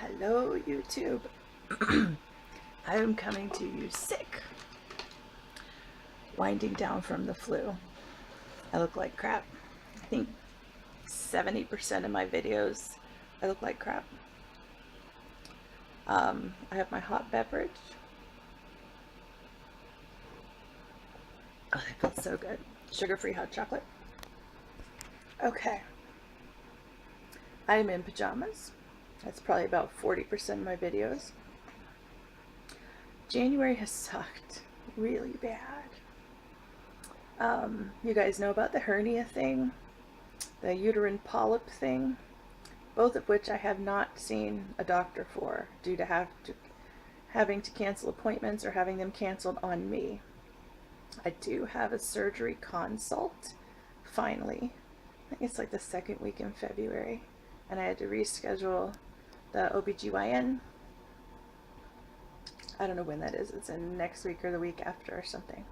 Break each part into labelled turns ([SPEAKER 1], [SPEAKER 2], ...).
[SPEAKER 1] Hello, YouTube. I am coming to you sick, winding down from the flu. I look like crap. I think 70% of my videos, I look like crap. I have my hot beverage. Oh, that feels so good. Sugar-free hot chocolate. Okay. I am in pajamas. That's probably about 40% of my videos. January has sucked really bad. You guys know about the hernia thing, the uterine polyp thing, both of which I have not seen a doctor for due to having to cancel appointments or having them canceled on me. I do have a surgery consult, finally. I think it's like the second week in February, and I had to reschedule the OBGYN. I don't know when that is. It's in next week or the week after or something.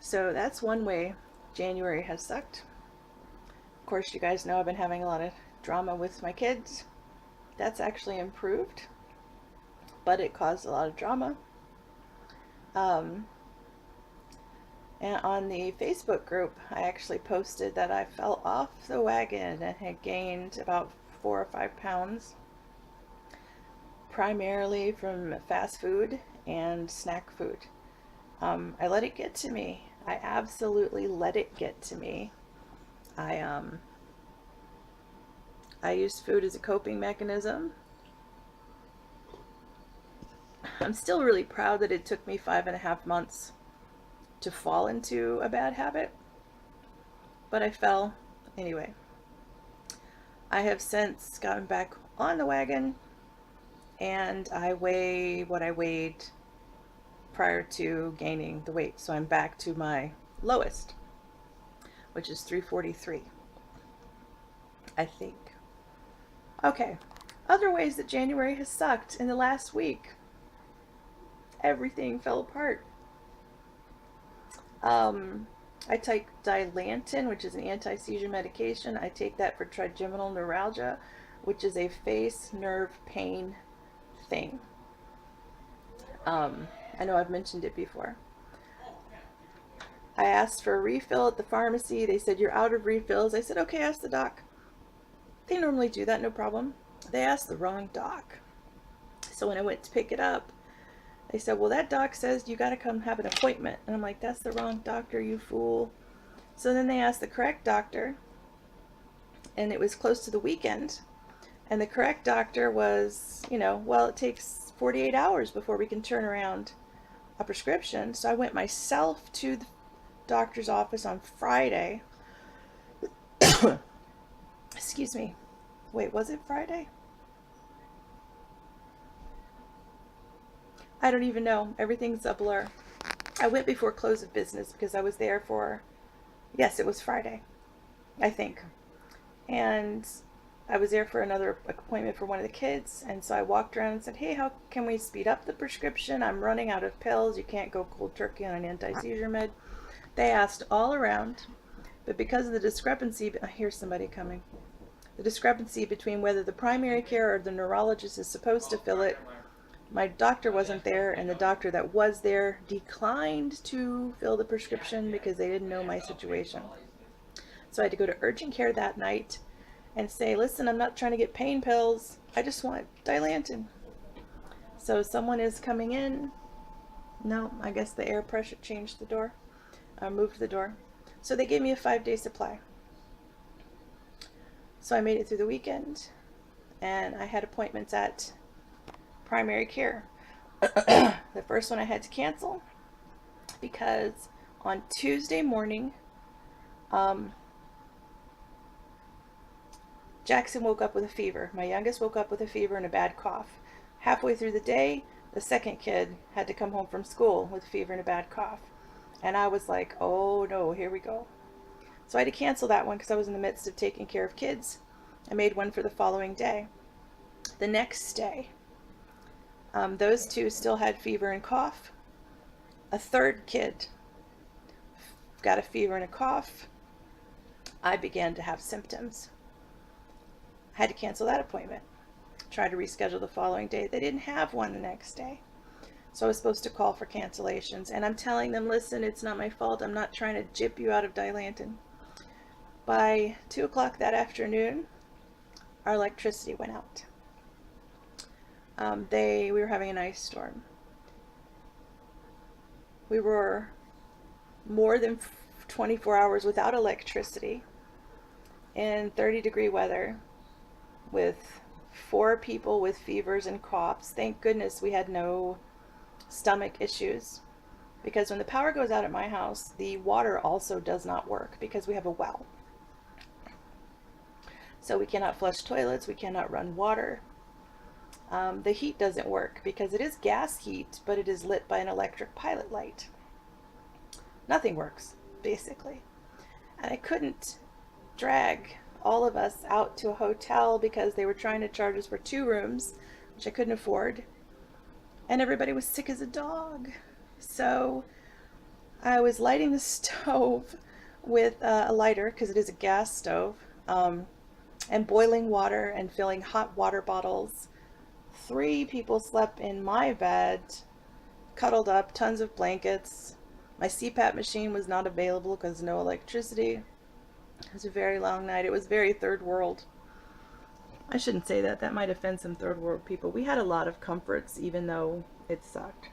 [SPEAKER 1] So that's one way January has sucked. Of course, you guys know I've been having a lot of drama with my kids. That's actually improved, but it caused a lot of drama. And on the Facebook group, I actually posted that I fell off the wagon and had gained about 4 or 5 pounds, primarily from fast food and snack food. I let it get to me. I absolutely let it get to me. I use food as a coping mechanism. I'm still really proud that it took me 5.5 months to fall into a bad habit, but I fell anyway. I have since gotten back on the wagon, and I weigh what I weighed prior to gaining the weight. So I'm back to my lowest, which is 343, I think. Okay, other ways that January has sucked in the last week. Everything fell apart. I take Dilantin, which is an anti-seizure medication. I take that for trigeminal neuralgia, which is a face nerve pain thing. I know I've mentioned it before. I asked for a refill at the pharmacy. They said, you're out of refills. I said, okay, ask the doc. They normally do that, no problem. They asked the wrong doc. So when I went to pick it up, they said, well, that doc says you got to come have an appointment. And I'm like, that's the wrong doctor, you fool. So then they asked the correct doctor, and it was close to the weekend. And the correct doctor was, well, it takes 48 hours before we can turn around a prescription. So I went myself to the doctor's office on Friday. Excuse me. Wait, was it Friday? I don't even know. Everything's a blur. I went before close of business because I was there for, yes, it was Friday, I think. And I was there for another appointment for one of the kids. And so I walked around and said, hey, how can we speed up the prescription? I'm running out of pills. You can't go cold turkey on an anti-seizure med. They asked all around, but because of the discrepancy, I hear somebody coming. The discrepancy between whether the primary care or the neurologist is supposed to fill it, my doctor wasn't there, and the doctor that was there declined to fill the prescription because they didn't know my situation. So I had to go to urgent care that night and say, listen, I'm not trying to get pain pills. I just want Dilantin. So someone is coming in. No, I guess the air pressure changed the door, moved the door. So they gave me a 5-day supply. So I made it through the weekend, and I had appointments at primary care. The first one I had to cancel because on Tuesday morning, Jackson woke up with a fever. My youngest woke up with a fever and a bad cough. Halfway through the day, the second kid had to come home from school with a fever and a bad cough. And I was like, oh no, here we go. So I had to cancel that one because I was in the midst of taking care of kids. I made one for the following day. The next day, those two still had fever and cough. A third kid got a fever and a cough. I began to have symptoms. I had to cancel that appointment. try to reschedule the following day. They didn't have one the next day. So I was supposed to call for cancellations. And I'm telling them, listen, it's not my fault. I'm not trying to jip you out of Dilantin. By 2 o'clock that afternoon, our electricity went out. We were having an ice storm. We were more than 24 hours without electricity in 30-degree weather with 4 people with fevers and coughs. Thank goodness we had no stomach issues, because when the power goes out at my house, the water also does not work because we have a well. So we cannot flush toilets, we cannot run water. The heat doesn't work because it is gas heat, but it is lit by an electric pilot light. Nothing works, basically. And I couldn't drag all of us out to a hotel because they were trying to charge us for 2 rooms, which I couldn't afford. And everybody was sick as a dog. So I was lighting the stove with a lighter, because it is a gas stove, and boiling water and filling hot water bottles. 3 people slept in my bed, cuddled up, tons of blankets. My CPAP machine was not available because no electricity. It was a very long night. It was very third world. I shouldn't say that. That might offend some third world people. We had a lot of comforts, even though it sucked.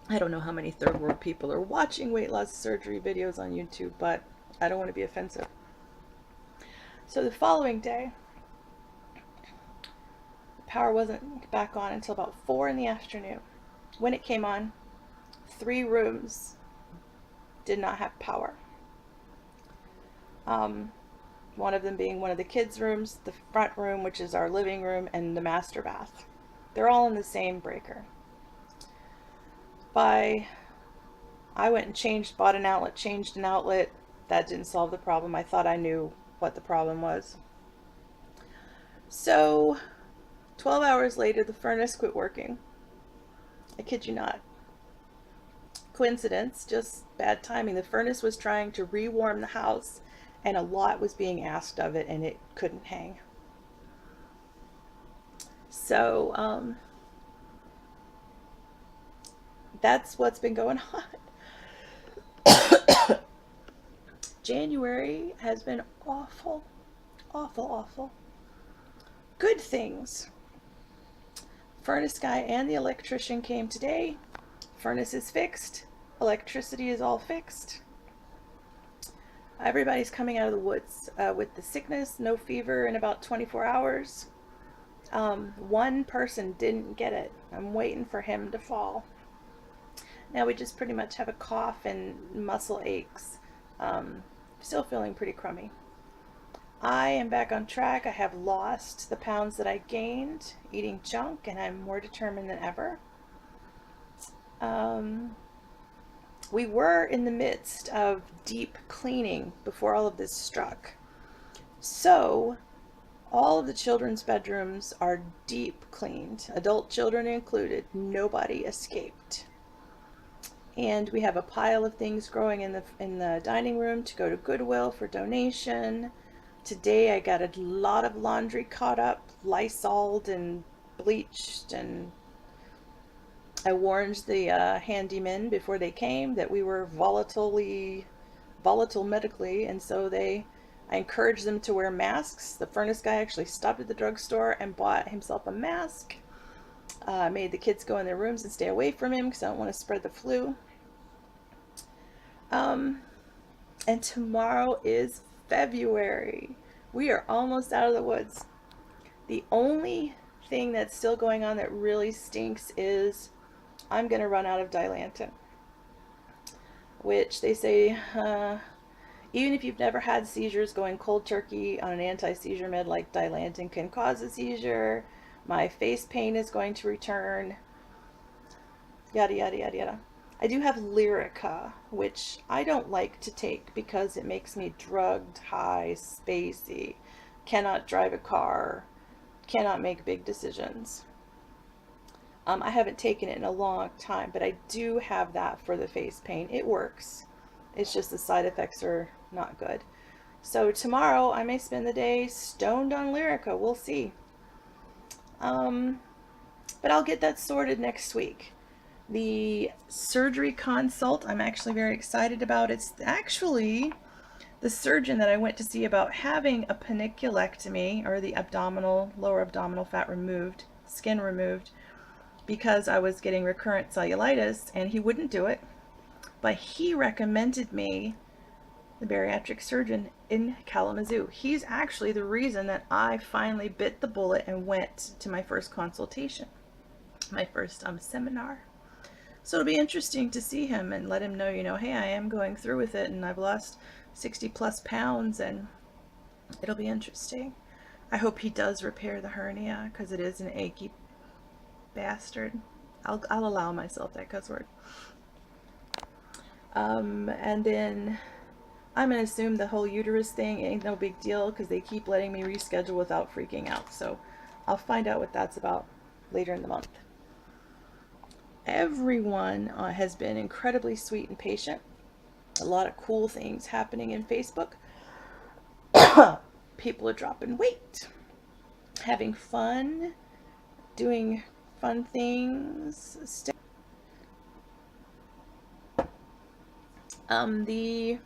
[SPEAKER 1] I don't know how many third world people are watching weight loss surgery videos on YouTube, but I don't want to be offensive. So the following day, the power wasn't back on until about 4 in the afternoon. When it came on, 3 rooms did not have power. One of them being one of the kids' rooms, the front room, which is our living room, and the master bath. They're all in the same breaker. I went and bought an outlet, changed an outlet. That didn't solve the problem. I thought I knew what the problem was. So 12 hours later, the furnace quit working. I kid you not. Coincidence, just bad timing. The furnace was trying to rewarm the house, and a lot was being asked of it, and it couldn't hang. So that's what's been going on. January has been awful, awful, awful. Good things. Furnace guy and the electrician came today. Furnace is fixed. Electricity is all fixed. Everybody's coming out of the woods with the sickness, no fever in about 24 hours. One person didn't get it. I'm waiting for him to fall. Now we just pretty much have a cough and muscle aches. Still feeling pretty crummy. I am back on track. I have lost the pounds that I gained eating junk, and I'm more determined than ever. We were in the midst of deep cleaning before all of this struck. So all of the children's bedrooms are deep cleaned, adult children included. Nobody escaped. And we have a pile of things growing in the dining room to go to Goodwill for donation. Today I got a lot of laundry caught up, Lysoled and bleached, and I warned the handymen before they came that we were volatile medically, and so I encouraged them to wear masks. The furnace guy actually stopped at the drugstore and bought himself a mask. Made the kids go in their rooms and stay away from him because I don't want to spread the flu. And tomorrow is February. We are almost out of the woods. The only thing that's still going on that really stinks is I'm going to run out of Dilantin, which they say even if you've never had seizures, going cold turkey on an anti-seizure med like Dilantin can cause a seizure. My face pain is going to return. Yada, yada, yada, yada. I do have Lyrica, which I don't like to take because it makes me drugged, high, spacey, cannot drive a car, cannot make big decisions. I haven't taken it in a long time, but I do have that for the face pain. It works. It's just the side effects are not good. So tomorrow I may spend the day stoned on Lyrica. We'll see. But I'll get that sorted next week. The surgery consult I'm actually very excited about. It's actually the surgeon that I went to see about having a paniculectomy, or the lower abdominal fat removed, skin removed, because I was getting recurrent cellulitis, and he wouldn't do it. But he recommended me the bariatric surgeon in Kalamazoo. He's actually the reason that I finally bit the bullet and went to my first consultation, my first seminar. So it'll be interesting to see him and let him know, hey, I am going through with it, and I've lost 60 plus pounds, and it'll be interesting. I hope he does repair the hernia, because it is an achy bastard. I'll allow myself that cuss word. And then I'm going to assume the whole uterus thing ain't no big deal, because they keep letting me reschedule without freaking out. So I'll find out what that's about later in the month. Everyone has been incredibly sweet and patient. A lot of cool things happening in Facebook. People are dropping weight, having fun, doing fun things. The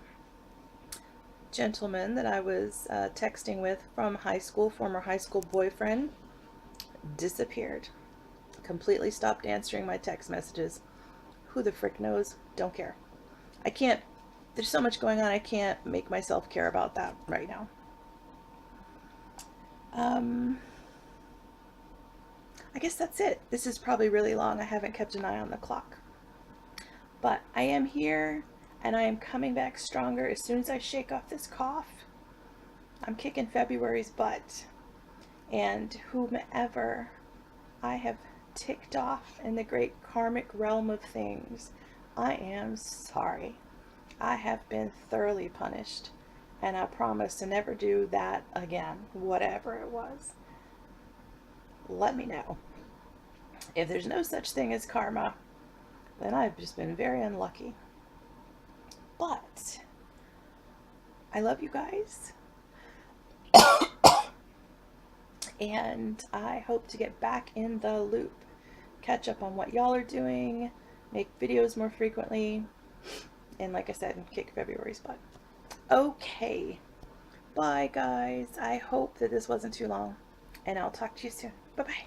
[SPEAKER 1] gentleman that I was texting with from high school, former high school boyfriend, disappeared. Completely stopped answering my text messages. Who the frick knows? Don't care. I can't, there's so much going on, I can't make myself care about that right now. I guess that's it. This is probably really long. I haven't kept an eye on the clock. But I am here, and I am coming back stronger as soon as I shake off this cough. I'm kicking February's butt. And whomever I have ticked off in the great karmic realm of things, I am sorry. I have been thoroughly punished, and I promise to never do that again, whatever it was. Let me know. If there's no such thing as karma, then I've just been very unlucky. But I love you guys. And I hope to get back in the loop. Catch up on what y'all are doing, make videos more frequently, and like I said, kick February's butt. Okay. Bye, guys. I hope that this wasn't too long, and I'll talk to you soon. Bye-bye.